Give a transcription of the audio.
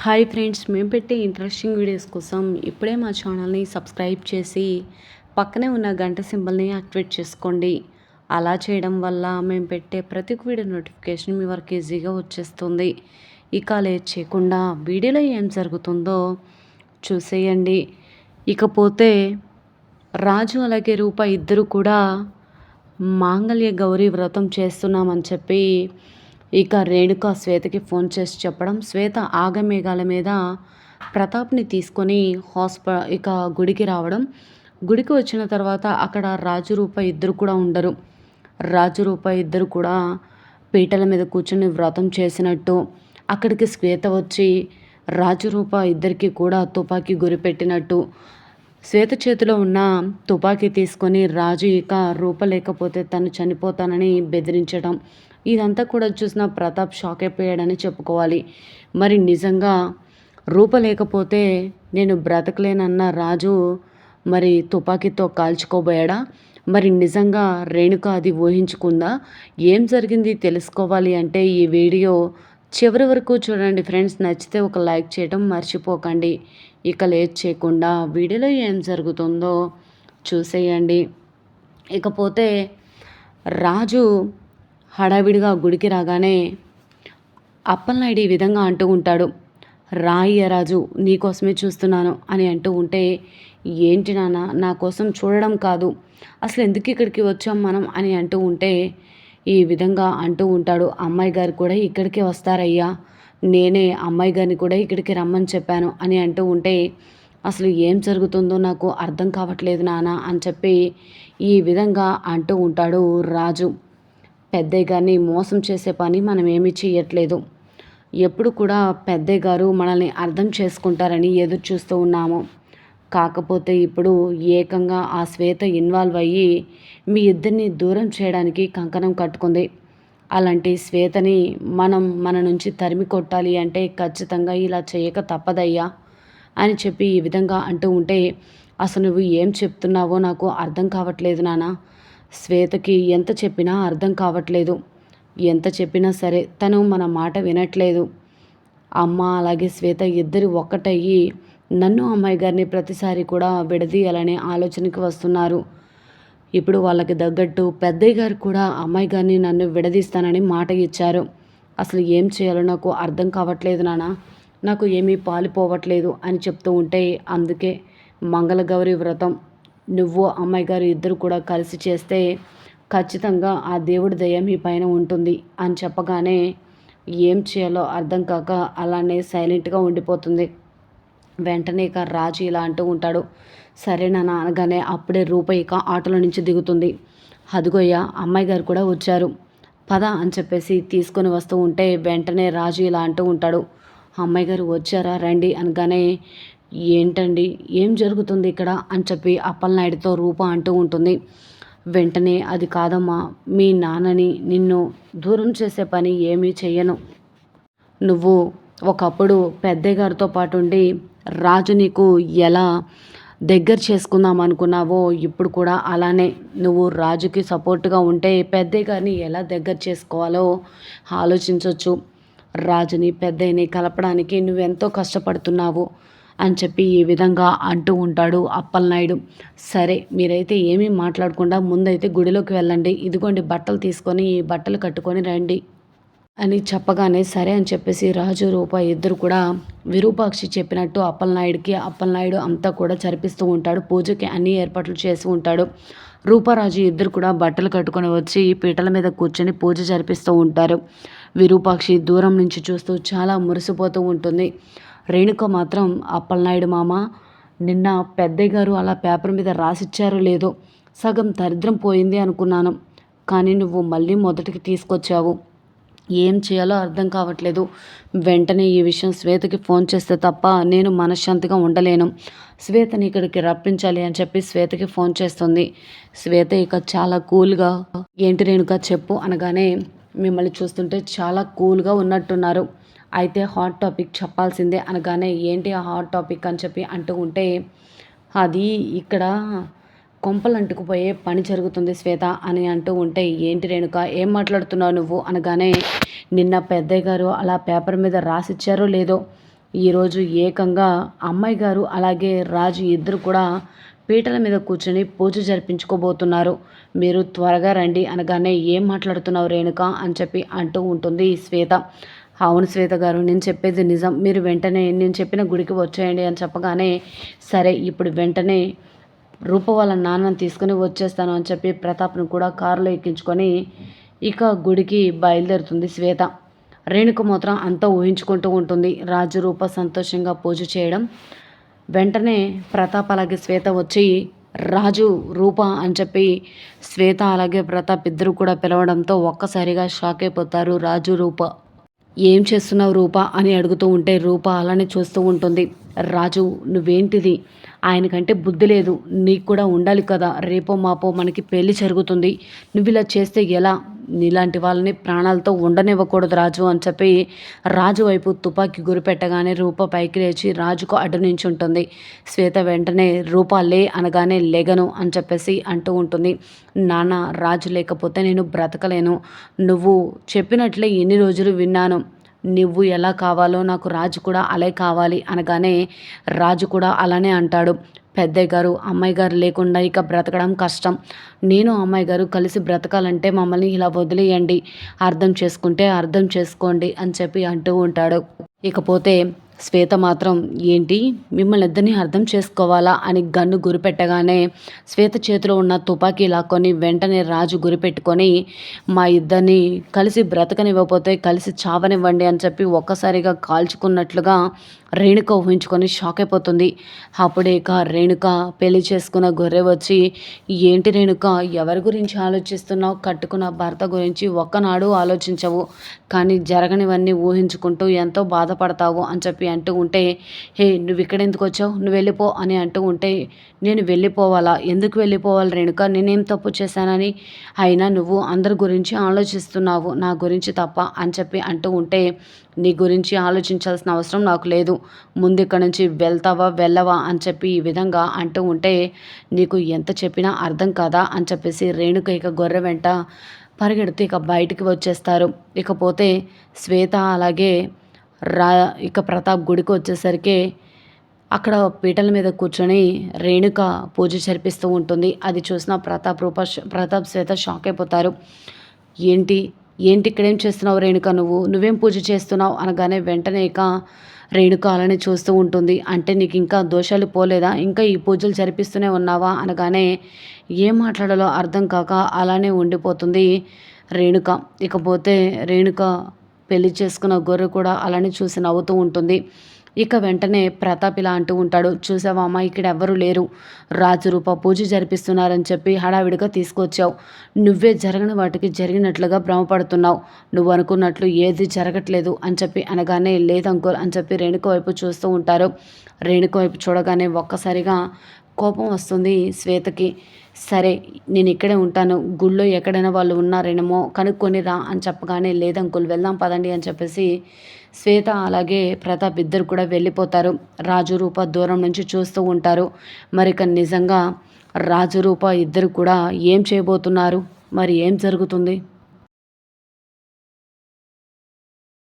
Hi friends, మేము పెట్టే interesting videos కోసం ఇప్పుడే మా ఛానల్ని సబ్స్క్రైబ్ చేసి పక్కనే ఉన్న గంట సింబల్ని యాక్టివేట్ చేసుకోండి. అలా చేయడం వల్ల మేము పెట్టే ప్రతి వీడియో నోటిఫికేషన్ మీ వరకు ఈజీగా వచ్చేస్తుంది. ఇక లేట్ చేయకుండా వీడియోలో ఏం జరుగుతుందో చూసేయండి. ఇకపోతే రాజు అలాగే రూప ఇద్దరు కూడా మాంగళ్య గౌరీ వ్రతం చేస్తున్నామని చెప్పి ఇక రేణుక శ్వేతకి ఫోన్ చేసి చెప్పడం, శ్వేత ఆగమేఘాల మీద ప్రతాప్ని తీసుకొని ఇక గుడికి రావడం. గుడికి వచ్చిన తర్వాత అక్కడ రాజు రూప ఇద్దరు కూడా ఉండరు. రాజు రూప ఇద్దరు కూడా పీటల మీద కూర్చొని వ్రతం చేసినట్టు అక్కడికి శ్వేత వచ్చి రాజు రూప ఇద్దరికి కూడా తుపాకీ గురిపెట్టినట్టు శ్వేత చేతిలో ఉన్న తుపాకీ తీసుకొని రాజు ఇక రూప లేకపోతే తను చనిపోతానని బెదిరించడం, ఇదంతా కూడా చూసిన ప్రతాప్ షాక్ అయిపోయాడని చెప్పుకోవాలి. మరి నిజంగా రూప లేకపోతే నేను బ్రతకలేనన్న రాజు మరి తుపాకీతో కాల్చుకోబోయాడా? మరి నిజంగా రేణుక అది ఊహించుకుందా? ఏం జరిగింది తెలుసుకోవాలి అంటే ఈ వీడియో చివరి వరకు చూడండి ఫ్రెండ్స్. నచ్చితే ఒక లైక్ చేయడం మర్చిపోకండి. ఇక లేట్ చేయకుండా వీడియోలో ఏం జరుగుతుందో చూసేయండి. ఇకపోతే రాజు హడావిడిగా గుడికి రాగానే అప్పలనాయుడు ఈ విధంగా అంటూ ఉంటాడు, రాయ్య రాజు నీకోసమే చూస్తున్నాను అని అంటూ ఉంటే, ఏంటి నాన్న నా కోసం చూడడం కాదు, అసలు ఎందుకు ఇక్కడికి వచ్చాం మనం అని అంటూ ఉంటే ఈ విధంగా అంటూ ఉంటాడు, అమ్మాయి గారు కూడా ఇక్కడికే వస్తారయ్యా, నేనే అమ్మాయి గారిని కూడా ఇక్కడికి రమ్మని చెప్పాను అని అంటూ ఉంటే, అసలు ఏం జరుగుతుందో నాకు అర్థం కావట్లేదు నాన్న అని చెప్పి ఈ విధంగా అంటూ ఉంటాడు రాజు. పెద్దయ్య గారిని మోసం చేసే పని మనం ఏమీ చేయట్లేదు. ఎప్పుడు కూడా పెద్దయ్య గారు మనల్ని అర్థం చేసుకుంటారని ఎదురు చూస్తూ ఉన్నాము. కాకపోతే ఇప్పుడు ఏకంగా ఆ శ్వేత ఇన్వాల్వ్ అయ్యి మీ ఇద్దరిని దూరం చేయడానికి కంకణం కట్టుకుంది. అలాంటి శ్వేతని మన నుంచి తరిమి కొట్టాలి అంటే ఖచ్చితంగా ఇలా చేయక తప్పదయ్యా అని చెప్పి ఈ విధంగా అంటూ ఉంటే, అసలు నువ్వు ఏం చెప్తున్నావో నాకు అర్థం కావట్లేదు నాన్న. శ్వేతకి ఎంత చెప్పినా అర్థం కావట్లేదు. ఎంత చెప్పినా సరే తను మన మాట వినట్లేదు. అమ్మ అలాగే శ్వేత ఇద్దరు ఒక్కటయ్యి నన్ను అమ్మాయి గారిని ప్రతిసారి కూడా విడదీయాలనే ఆలోచనకి వస్తున్నారు. ఇప్పుడు వాళ్ళకి తగ్గట్టు పెద్దయ్య గారు కూడా అమ్మాయి గారిని నన్ను విడదీస్తానని మాట ఇచ్చారు. అసలు ఏం చేయాలో నాకు అర్థం కావట్లేదు నాన్న, నాకు ఏమీ పాలుపోవట్లేదు అని చెప్తూ ఉంటే, అందుకే మంగళగౌరి వ్రతం నువ్వు అమ్మాయి గారు ఇద్దరు కూడా కలిసి చేస్తే ఖచ్చితంగా ఆ దేవుడి దయ మీ పైన ఉంటుంది అని చెప్పగానే ఏం చేయాలో అర్థం కాక అలానే సైలెంట్గా ఉండిపోతుంది. వెంటనే ఇక రాజు ఇలా అంటూ ఉంటాడు, సరేనా అనగానే అప్పుడే రూప ఇక ఆటోలో నుంచి దిగుతుంది. అదిగోయ్యా అమ్మాయి గారు కూడా వచ్చారు పద అని చెప్పేసి తీసుకొని వస్తూ ఉంటే వెంటనే రాజు ఇలా అంటూ ఉంటాడు, అమ్మాయి గారు వచ్చారా రండి అనగానే, ఏంటండి ఏం జరుగుతుంది ఇక్కడ అని చెప్పి అప్పలనాయుడితో రూప అంటూ ఉంటుంది. వెంటనే అది కాదమ్మా, మీ నాన్నని నిన్ను దూరం చేసే పని ఏమీ చెయ్యను. నువ్వు ఒకప్పుడు పెద్దయ్య గారితో పాటు ఉండి రాజు నీకు ఎలా దగ్గర చేసుకుందాం అనుకున్నావో ఇప్పుడు కూడా అలానే నువ్వు రాజుకి సపోర్ట్గా ఉంటే పెద్దయ్య గారిని ఎలా దగ్గర చేసుకోవాలో ఆలోచించవచ్చు. రాజుని పెద్దయ్యని కలపడానికి నువ్వెంతో కష్టపడుతున్నావు అని చెప్పి ఈ విధంగా అంటూ ఉంటాడు అప్పలనాయుడు. సరే మీరైతే ఏమీ మాట్లాడకుండా ముందైతే గుడిలోకి వెళ్ళండి, ఇదిగోండి బట్టలు తీసుకొని ఈ బట్టలు కట్టుకొని రండి అని చెప్పగానే సరే అని చెప్పేసి రాజు రూప ఇద్దరు కూడా విరూపాక్షి చెప్పినట్టు అప్పలనాయుడు అంతా కూడా జరిపిస్తూ ఉంటాడు. పూజకి అన్ని ఏర్పాట్లు చేసి ఉంటాడు. రూపరాజు ఇద్దరు కూడా బట్టలు కట్టుకొని వచ్చి పీటల మీద కూర్చొని పూజ జరిపిస్తూ ఉంటారు. విరూపాక్షి దూరం నుంచి చూస్తూ చాలా మురిసిపోతూ ఉంటుంది. రేణుక మాత్రం, అప్పలనాయుడు మామ నిన్న పెద్దయ్య గారు అలా పేపర్ మీద రాసిచ్చారో లేదో సగం దరిద్రం పోయింది అనుకున్నాను, కానీ నువ్వు మళ్ళీ మొదటికి తీసుకొచ్చావు, ఏం చేయాలో అర్థం కావట్లేదు. వెంటనే ఈ విషయం శ్వేతకి ఫోన్ చేస్తే తప్ప నేను మనశ్శాంతిగా ఉండలేను, శ్వేతని ఇక్కడికి రప్పించాలి అని చెప్పి శ్వేతకి ఫోన్ చేస్తుంది. శ్వేత ఇక చాలా కూల్గా, ఏంటి రేణుక చెప్పు అనగానే, మిమ్మల్ని చూస్తుంటే చాలా కూల్గా ఉన్నట్టున్నారు, అయితే హాట్ టాపిక్ చెప్పాల్సిందే అనగానే, ఏంటి ఆ హాట్ టాపిక్ అని చెప్పి అంటూ ఉంటే, అది ఇక్కడ కొంపలు అంటుకుపోయే పని జరుగుతుంది శ్వేత అని అంటూ ఉంటే, ఏంటి రేణుక ఏం మాట్లాడుతున్నావు నువ్వు అనగానే, నిన్న పెద్దయ్య గారు అలా పేపర్ మీద రాసిచ్చారో లేదో ఈరోజు ఏకంగా అమ్మాయి గారు అలాగే రాజు ఇద్దరు కూడా పీటల మీద కూర్చొని పూజ జరిపించుకోబోతున్నారు. మీరు త్వరగా రండి అనగానే ఏం మాట్లాడుతున్నావు రేణుక అని చెప్పి అంటూ ఉంటుంది శ్వేత. అవును శ్వేత గారు, నేను చెప్పేది నిజం, మీరు వెంటనే నేను చెప్పిన గుడికి వచ్చేయండి అని చెప్పగానే సరే ఇప్పుడు వెంటనే రూప వాళ్ళ నాన్నని తీసుకుని వచ్చేస్తాను అని చెప్పి ప్రతాప్ను కూడా కారులో ఎక్కించుకొని ఇక గుడికి బయలుదేరుతుంది శ్వేత. రేణుక మాత్రం అంతా ఊహించుకుంటూ ఉంటుంది రాజు రూప సంతోషంగా పూజ చేయడం. వెంటనే ప్రతాప్ అలాగే శ్వేత వచ్చి రాజు రూప అని చెప్పి శ్వేత అలాగే ప్రతాప్ ఇద్దరు కూడా పిలవడంతో ఒక్కసారిగా షాక్ అయిపోతారు రాజు రూప. ఏం చేస్తున్నావు రూప అని అడుగుతూ ఉంటే రూప అలానే చూస్తూ ఉంటుంది. రాజు నువ్వేంటిది, ఆయనకంటే బుద్ధి లేదు, నీకు కూడా ఉండాలి కదా, రేపో మాపో మనకి పెళ్లి జరుగుతుంది, నువ్వు ఇలా చేస్తే ఎలా, నీలాంటి వాళ్ళని ప్రాణాలతో ఉండనివ్వకూడదు రాజు అని చెప్పి రాజు వైపు తుపాకీ గురిపెట్టగానే రూప పైకి లేచి రాజుకు అడ్డు నుంచి ఉంటుంది. శ్వేత వెంటనే రూప లే అనగానే లెగను అని చెప్పేసి అంటూ ఉంటుంది. నాన్న, రాజు లేకపోతే నేను బ్రతకలేను, నువ్వు చెప్పినట్లే ఎన్ని రోజులు విన్నాను, నువ్వు ఎలా కావాలో నాకు రాజు కూడా అలే కావాలి అనగానే రాజు కూడా అలానే అంటాడు. పెద్దయ్య గారు, అమ్మాయి గారు లేకుండా ఇక బ్రతకడం కష్టం, నేను అమ్మాయి గారు కలిసి బ్రతకాలంటే మమ్మల్ని ఇలా వదిలేయండి, అర్థం చేసుకుంటే అర్థం చేసుకోండి అని చెప్పి అంటూ ఉంటాడు. ఇకపోతే శ్వేత మాత్రం ఏంటి, మిమ్మల్ని ఇద్దరిని అర్థం చేసుకోవాలా అని గన్ను గురిపెట్టగానే శ్వేత చేతిలో ఉన్న తుపాకీ లాక్కొని వెంటనే రాజు గురిపెట్టుకొని మా ఇద్దరిని కలిసి బ్రతకనివ్వకపోతే కలిసి చావనివ్వండి అని చెప్పి ఒక్కసారిగా కాల్చుకున్నట్లుగా రేణుక ఊహించుకొని షాక్ అయిపోతుంది. అప్పుడే ఇక రేణుక పెళ్లి చేసుకున్న గొర్రె వచ్చి ఏంటి రేణుక, ఎవరి గురించి ఆలోచిస్తున్నావు, కట్టుకున్న భర్త గురించి ఒక్కనాడు ఆలోచించవు, కానీ జరగనివన్నీ ఊహించుకుంటూ ఎంతో బాధపడతావు అని చెప్పి అంటూ ఉంటే హే నువ్వు ఇక్కడ ఎందుకు వచ్చావు, నువ్వు వెళ్ళిపో అని అంటూ ఉంటే నేను వెళ్ళిపోవాలా, ఎందుకు వెళ్ళిపోవాలి రేణుక, నేనేం తప్పు చేశానని, అయినా నువ్వు అందరి గురించి ఆలోచిస్తున్నావు, నా గురించి తప్ప అని చెప్పి అంటూ ఉంటే నీ గురించి ఆలోచించాల్సిన అవసరం నాకు లేదు, ముందు ఇక్కడ నుంచి వెళ్తావా వెళ్ళవా అని చెప్పి ఈ విధంగా అంటూ ఉంటే నీకు ఎంత చెప్పినా అర్థం కాదా అని చెప్పేసి రేణుక ఇక గొర్రె వెంట పరిగెడుతూ ఇక బయటికి వచ్చేస్తారు. ఇకపోతే శ్వేత అలాగే రా ఇక ప్రతాప్ గుడికి వచ్చేసరికి అక్కడ పీటల మీద కూర్చొని రేణుక పూజ జరిపిస్తూ ఉంటుంది. అది చూసిన ప్రతాప్ శ్వేత షాక్ అయిపోతారు. ఏంటి ఏంటి ఇక్కడేం చేస్తున్నావు రేణుక, నువ్వేం పూజ చేస్తున్నావు అనగానే వెంటనే ఇక రేణుక అలానే చూస్తూ ఉంటుంది. అంటే నీకు ఇంకా దోషాలు పోలేదా, ఇంకా ఈ పూజలు జరిపిస్తూనే ఉన్నావా అనగానే ఏం మాట్లాడాలో అర్థం కాక అలానే ఉండిపోతుంది రేణుక. ఇకపోతే రేణుక పెళ్లి చేసుకున్న గొర్రె కూడా అలానే చూసి నవ్వుతూ ఉంటుంది. ఇక వెంటనే ప్రతాప్ ఇలా అంటూ ఉంటాడు, చూసావా అమ్మ, ఇక్కడ ఎవ్వరూ లేరు, రాజు రూప పూజ జరిపిస్తున్నారని చెప్పి హడావిడిగా తీసుకొచ్చావు, నువ్వే జరగని వాటికి జరిగినట్లుగా భ్రమపడుతున్నావు, నువ్వు అనుకున్నట్లు ఏది జరగట్లేదు అని చెప్పి అనగానే లేదంకోల్ అని చెప్పి రేణుక వైపు చూస్తూ ఉంటారు. రేణుక వైపు చూడగానే ఒక్కసారిగా కోపం వస్తుంది శ్వేతకి. సరే నేను ఇక్కడే ఉంటాను, గుళ్ళో ఎక్కడైనా వాళ్ళు ఉన్నారేనేమో కనుక్కొని రా అని చెప్పగానే లేదంకుల్ వెళ్దాం పదండి అని చెప్పేసి శ్వేత అలాగే ప్రతాప్ ఇద్దరు కూడా వెళ్ళిపోతారు. రాజు రూప దూరం నుంచి చూస్తూ ఉంటారు. మరిక నిజంగా రాజు రూప ఇద్దరు కూడా ఏం చేయబోతున్నారు, మరి ఏం జరుగుతుంది?